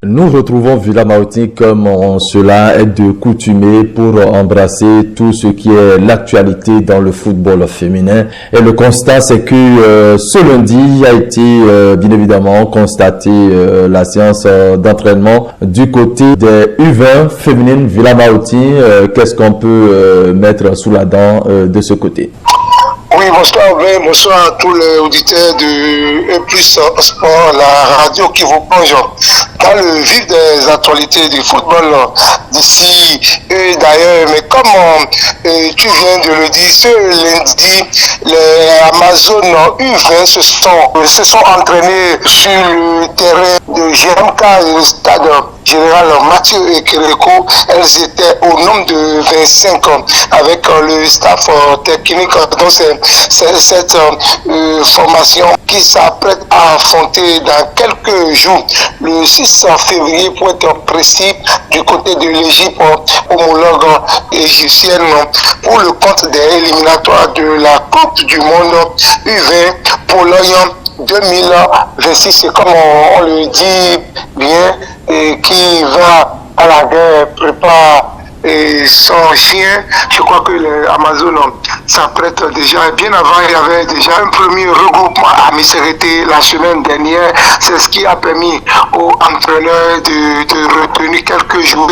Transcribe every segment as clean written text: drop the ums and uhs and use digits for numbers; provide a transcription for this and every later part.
Nous retrouvons Villa Maoti comme cela est de coutume pour embrasser tout ce qui est l'actualité dans le football féminin. Et le constat, c'est que ce lundi a été bien évidemment constaté la séance d'entraînement du côté des U20 féminines Villa Maoti. Qu'est-ce qu'on peut mettre sous la dent de ce côté? Oui, bonsoir, bonsoir à tous les auditeurs de E+ Sport, la radio qui vous plonge dans le vif des actualités du football d'ici et d'ailleurs. Mais comme tu viens de le dire, ce lundi, les Amazones U20 se sont entraînés sur le terrain de GMK, le stade général Mathieu Ekereko. Elles étaient au nombre de 25 avec le staff technique. Donc c'est cette formation qui s'apprête à affronter dans quelques jours, le 6 février pour être précis, du côté de l'Égypte, homologue égyptienne, pour le compte des éliminatoires de la Coupe du Monde U20 Pologne 2026. C'est comme on le dit bien, et qui va à la guerre prépare son chien. Je crois que les Amazones s'apprêtent déjà. Bien avant, il y avait déjà un premier regroupement à Misérité la semaine dernière. C'est ce qui a permis aux entraîneurs de retenir quelques jours.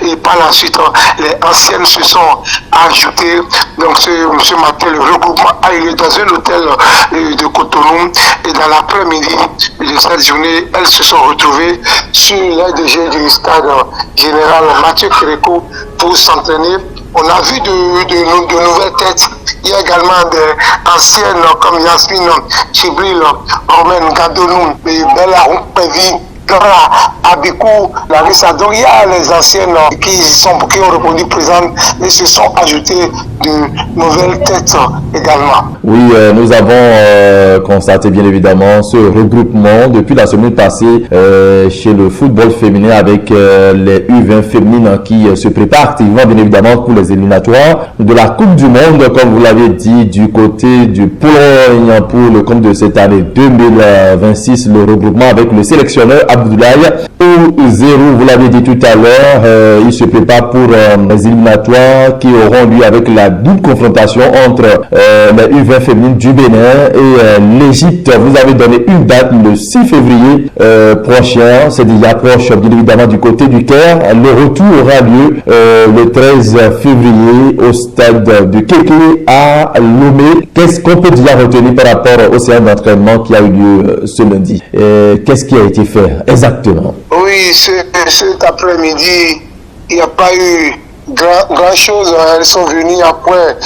Et par la suite, les anciennes se sont ajoutées. Donc ce matin, le regroupement a eu lieu dans un hôtel de Cotonou. Et dans l'après-midi de cette journée, elles se sont retrouvées sur l'aire de jeu du stade général Mathieu Ekereko pour s'entraîner. On a vu de nouvelles têtes. Il y a également des anciennes comme Yasmine Chibril, Romaine Gadonou, Bella Rumpevi, Abikou, Larissa. Donc il y a les anciennes qui ont répondu présentes et se sont ajoutées de nouvelles têtes également. Oui, nous avons constaté bien évidemment ce regroupement depuis la semaine passée chez le football féminin avec les U20 féminines qui se préparent activement bien évidemment pour les éliminatoires de la Coupe du Monde, comme vous l'avez dit, du côté du Pologne pour le compte de cette année 2026, le regroupement avec le sélectionneur Abdoulaye Ouzérou, vous l'avez dit tout à l'heure, il se prépare pour les éliminatoires qui auront lieu avec la double confrontation entre les U20 féminines du Bénin et l'Égypte. Vous avez donné une date le 6 février prochain, c'est déjà proche bien évidemment du côté du Caire. Le retour aura lieu le 13 février au stade de Kéké à Lomé. Qu'est-ce qu'on peut déjà retenir par rapport au séance d'entraînement qui a eu lieu ce lundi? Qu'est-ce qui a été fait exactement? Oui, cet après-midi, il n'y a pas eu grand chose. Elles sont venues après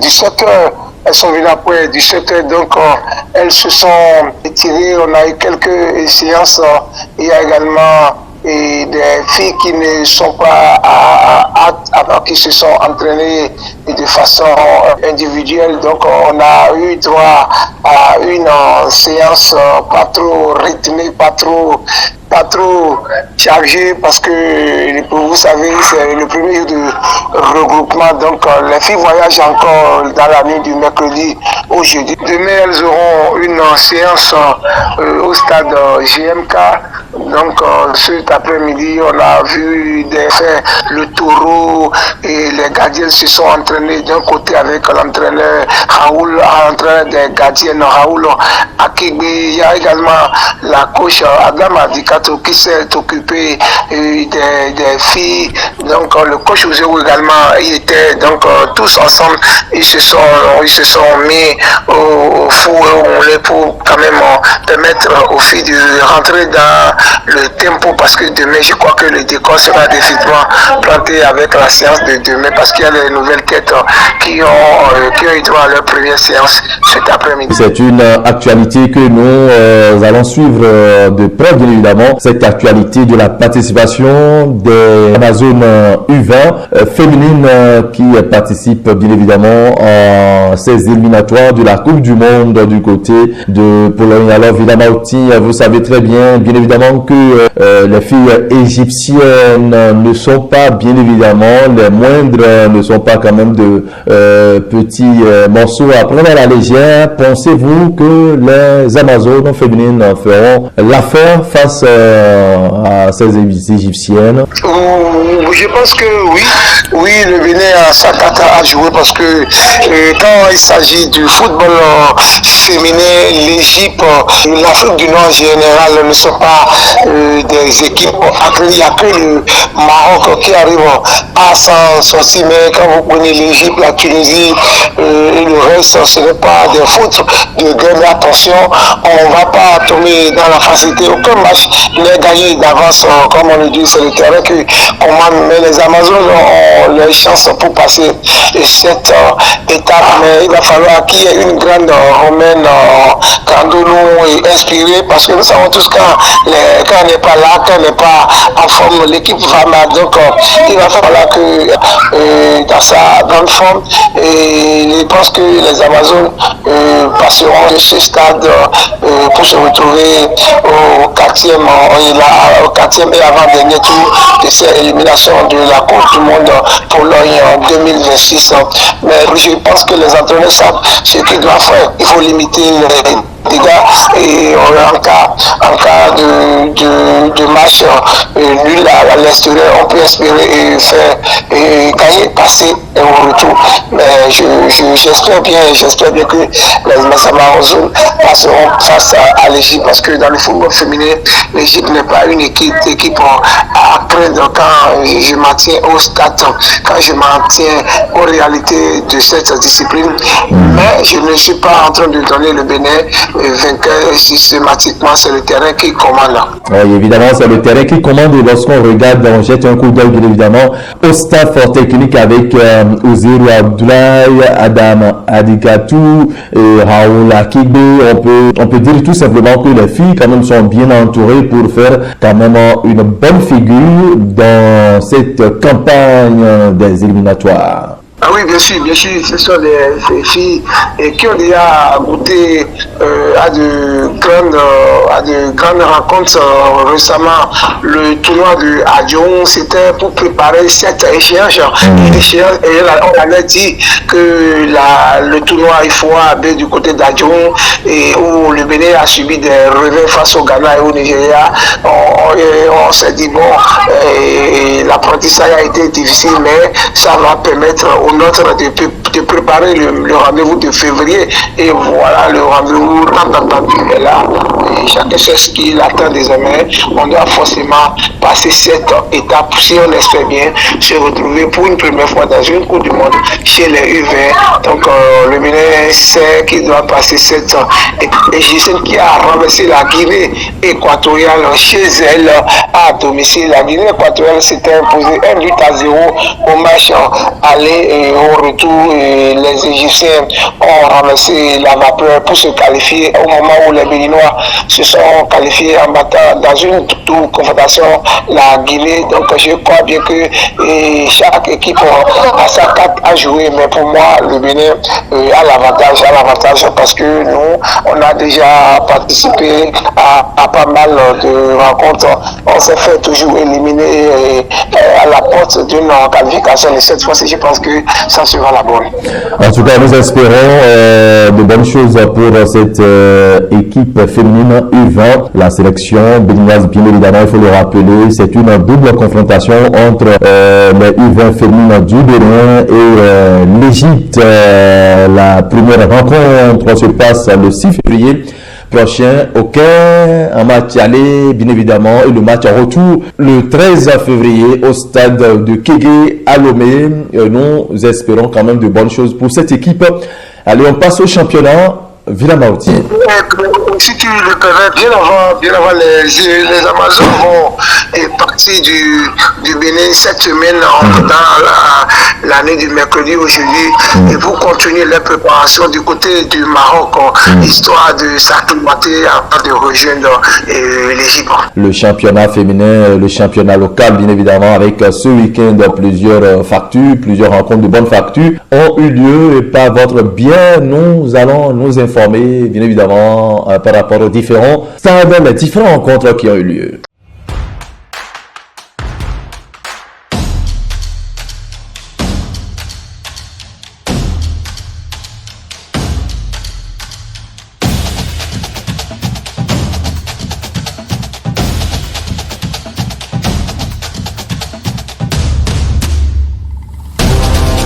17 heures. Elles sont venues après 17 heures, donc elles se sont étirées. On a eu quelques séances. Il y a également des filles qui ne sont pas qui se sont entraînées de façon individuelle. Donc on a eu droit à une séance pas trop rythmée, pas trop chargé, parce que vous savez c'est le premier jour de regroupement, donc les filles voyagent encore dans la nuit du mercredi au jeudi. Demain elles auront une séance au stade GMK. Donc cet après-midi on a vu le taureau et les gardiens se sont entraînés d'un côté avec l'entraîneur Raoul, l'entraîneur des gardiens Raoul Akigbe. Il y a également la coach Adam Adikato qui s'est occupé des filles. Donc le coach Ouzérou également, il était donc tous ensemble, ils se sont mis au four et au moulin pour quand même permettre aux filles de rentrer dans le tempo, parce que demain je crois que le décor sera définitivement planté avec la séance de demain, parce qu'il y a les nouvelles têtes qui ont eu droit à leur première séance cet après-midi. C'est une actualité que nous allons suivre de près bien évidemment, cette actualité de la participation des Amazones U20 féminines qui participent bien évidemment à ces éliminatoires de la Coupe du Monde du côté de Pologne. Alors Villa Maoti, vous savez très bien évidemment que les filles égyptiennes ne sont pas, bien évidemment, les moindres, ne sont pas quand même de petits morceaux à prendre à la légère. Pensez-vous que les Amazones féminines feront l'affaire face à ces égyptiennes? Je pense que oui, le Bénin a sa carte à jouer parce que quand il s'agit du football féminin, l'Égypte, l'Afrique du Nord en général ne sont pas des équipes. Il n'y a que le Maroc qui arrive à s'en sortir, mais quand vous prenez l'Égypte, la Tunisie et le reste, ce n'est pas des fautes de grande attention. On ne va pas tomber dans la facilité. Aucun match n'est gagné d'avance, comme on le dit, c'est le terrain qui commande. Mais les Amazones ont les chances pour passer cette étape. Mais il va falloir qu'il y ait une grande romaine Candonou et inspirée, parce que nous savons tous quand on n'est pas là, quand on n'est pas en forme, l'équipe va mal. Donc il va falloir que dans sa grande forme, et je pense que les Amazones passeront de ce stade pour se retrouver au quatrième et avant-dernier tour de cette élimination de la Coupe du Monde Pologne en 2026. Mais je pense que les entraîneurs savent ce qu'ils doivent faire. Il faut limiter les dégâts et en cas de match nul à l'extérieur, on peut espérer faire gagner, passer au retour. Mais j'espère bien que les Amazones passeront face à l'Égypte, parce que dans le football féminin, l'Égypte n'est pas une équipe à craindre quand je m'en tiens au stade, quand je m'en tiens aux réalités de cette discipline. Mais je ne suis pas en train de donner le Bénin vainqueur systématiquement, c'est le terrain qui commande. Oui, évidemment, c'est le terrain qui commande, et lorsqu'on regarde, on jette un coup d'œil, bien évidemment, au staff technique avec Oziru Abdoulaye, Adam Adikatou, Raoul Akigbe. On peut dire tout simplement que les filles quand même sont bien entourées pour faire quand même une bonne figure dans cette campagne des éliminatoires. Ah oui, bien sûr, ce sont des filles qui ont déjà goûté à de grandes rencontres récemment. Le tournoi de Adjon, c'était pour préparer cette échéance. Et on avait dit que le tournoi IFOA du côté d'Adjon, et où le Bénin a subi des revers face au Ghana et au Nigeria. On s'est dit, bon, l'apprentissage a été difficile, mais ça va permettre aux nôtres de préparer le rendez-vous de février. Et voilà, le rendez-vous est là. Et chacun sait ce qu'il attend désormais. On doit forcément passer cette étape, si on espère bien, se retrouver pour une première fois dans une Coupe du Monde chez les U20. Donc le Bénin sait qu'il doit passer cette étape. Et Gisèle qui a renversé la Guinée équatoriale chez elle à domicile. La Guinée équatoriale s'était imposée 1-0 au match aller et au retour. Et les Égyptiens ont renversé la vapeur pour se qualifier au moment où les Béninois se sont qualifiés en battant dans une double confrontation la Guinée. Donc je crois bien que chaque équipe a sa carte à jouer, mais pour moi le Bénin a l'avantage parce que nous on a déjà participé à pas mal de rencontres. On s'est fait toujours éliminer à la porte d'une qualification, et cette fois-ci je pense que ça sera la bonne. En tout cas, nous espérons de bonnes choses pour cette équipe féminine U20. La sélection béninoise, bien évidemment, il faut le rappeler, c'est une double confrontation entre les U20 féminines du Bénin et l'Égypte. La première rencontre se passe le 6 février prochain au Caire, un match aller bien évidemment, et le match en retour le 13 février au stade de Kégué à Lomé. Nous espérons quand même de bonnes choses pour cette équipe. Allez, on passe au championnat. Villa Maoutié. Si tu le permets, bien avant les Amazones vont partir du Bénin cette semaine dans l'année du mercredi aujourd'hui, et pour continuer les préparations du côté du Maroc, histoire de s'acclimater avant de rejoindre l'Égypte. Le championnat féminin, le championnat local, bien évidemment, avec ce week-end plusieurs factures, plusieurs rencontres de bonne facture ont eu lieu, et par votre bien, nous allons nous informer, bien évidemment, par rapport aux différents stades, les différentes rencontres qui ont eu lieu.